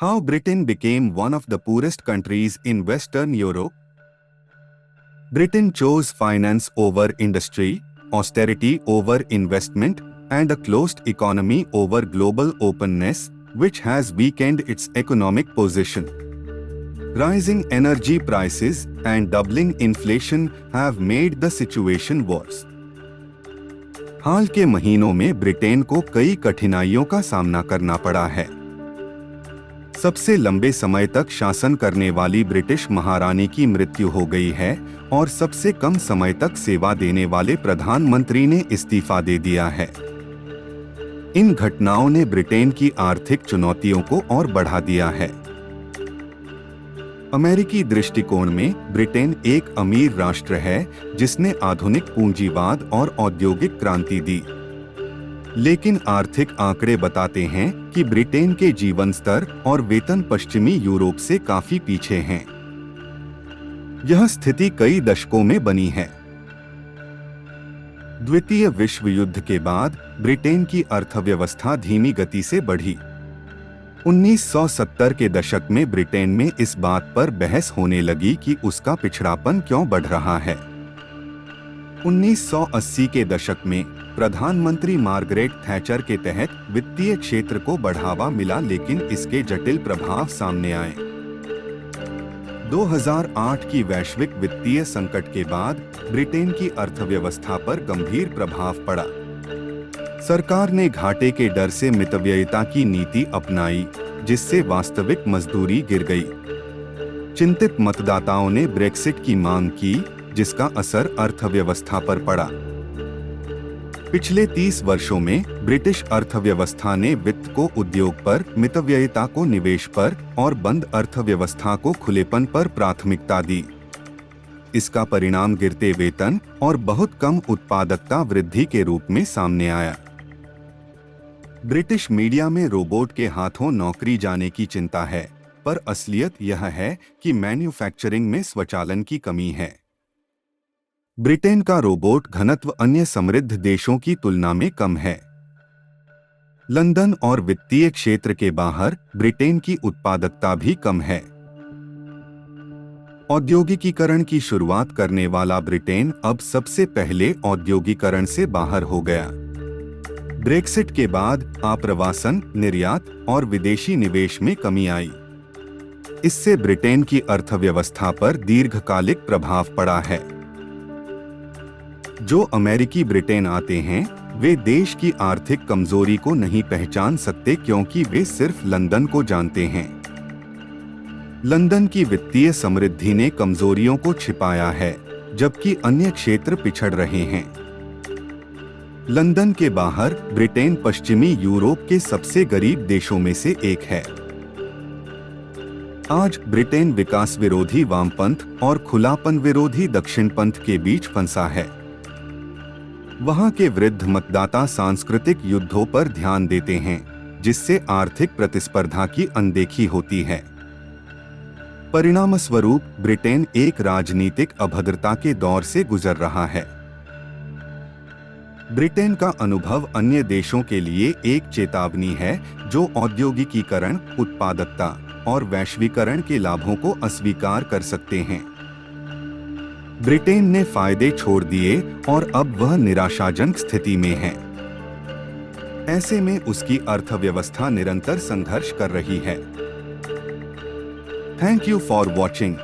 How Britain became one of the poorest countries in Western Europe. Britain chose finance over industry, austerity over investment, and a closed economy over global openness, which has weakened its economic position. Rising energy prices and doubling inflation have made the situation worse. हाल के महीनों में Britain को कई कठिनाइयों का सामना करना पड़ा है। सबसे लंबे समय तक शासन करने वाली ब्रिटिश महारानी की मृत्यु हो गई है और सबसे कम समय तक सेवा देने वाले प्रधानमंत्री ने इस्तीफा दे दिया है। इन घटनाओं ने ब्रिटेन की आर्थिक चुनौतियों को और बढ़ा दिया है। अमेरिकी दृष्टिकोण में ब्रिटेन एक अमीर राष्ट्र है जिसने आधुनिक पूंजीवाद और औद्योगिक क्रांति दी। लेकिन आर्थिक आंकड़े बताते हैं कि ब्रिटेन के जीवन स्तर और वेतन पश्चिमी यूरोप से काफी पीछे हैं। यह स्थिति कई दशकों में बनी है। द्वितीय विश्व युद्ध के बाद ब्रिटेन की अर्थव्यवस्था धीमी गति से बढ़ी। 1970 के दशक में ब्रिटेन में इस बात पर बहस होने लगी कि उसका पिछड़ापन क्यों बढ़ रहा है। 1980 के दशक में प्रधानमंत्री मार्गरेट थैचर के तहत वित्तीय क्षेत्र को बढ़ावा मिला, लेकिन इसके जटिल प्रभाव सामने आए। 2008 की वैश्विक वित्तीय संकट के बाद ब्रिटेन की अर्थव्यवस्था पर गंभीर प्रभाव पड़ा। सरकार ने घाटे के डर से मितव्ययिता की नीति अपनाई, जिससे वास्तविक मजदूरी गिर गई। चिंतित मतदाताओं ने ब्रेक्सिट की मांग की, जिसका असर अर्थव्यवस्था पर पड़ा। पिछले 30 वर्षों में ब्रिटिश अर्थव्यवस्था ने वित्त को उद्योग पर, मितव्ययिता को निवेश पर और बंद अर्थव्यवस्था को खुलेपन पर प्राथमिकता दी। इसका परिणाम गिरते वेतन और बहुत कम उत्पादकता वृद्धि के रूप में सामने आया। ब्रिटिश मीडिया में रोबोट के हाथों नौकरी जाने की चिंता है, पर असलियत यह है कि मैन्युफैक्चरिंग में स्वचालन की कमी है। ब्रिटेन का रोबोट घनत्व अन्य समृद्ध देशों की तुलना में कम है। लंदन और वित्तीय क्षेत्र के बाहर ब्रिटेन की उत्पादकता भी कम है। औद्योगिकीकरण की शुरुआत करने वाला ब्रिटेन अब सबसे पहले औद्योगिकरण से बाहर हो गया। ब्रेक्सिट के बाद आप्रवासन, निर्यात और विदेशी निवेश में कमी आई। इससे ब्रिटेन की अर्थव्यवस्था पर दीर्घकालिक प्रभाव पड़ा है। जो अमेरिकी ब्रिटेन आते हैं, वे देश की आर्थिक कमजोरी को नहीं पहचान सकते क्योंकि वे सिर्फ लंदन को जानते हैं। लंदन की वित्तीय समृद्धि ने कमजोरियों को छिपाया है, जबकि अन्य क्षेत्र पिछड़ रहे हैं। लंदन के बाहर ब्रिटेन पश्चिमी यूरोप के सबसे गरीब देशों में से एक है। आज ब्रिटेन विकास विरोधी वामपंथ और खुलापन विरोधी दक्षिणपंथ के बीच फंसा है। वहां के वृद्ध मतदाता सांस्कृतिक युद्धों पर ध्यान देते हैं, जिससे आर्थिक प्रतिस्पर्धा की अनदेखी होती है। परिणामस्वरूप ब्रिटेन एक राजनीतिक अभद्रता के दौर से गुजर रहा है। ब्रिटेन का अनुभव अन्य देशों के लिए एक चेतावनी है, जो औद्योगिकीकरण, उत्पादकता और वैश्वीकरण के लाभों को अस्वीकार कर सकते हैं। ब्रिटेन ने फायदे छोड़ दिए और अब वह निराशाजनक स्थिति में है। ऐसे में उसकी अर्थव्यवस्था निरंतर संघर्ष कर रही है। Thank you for watching.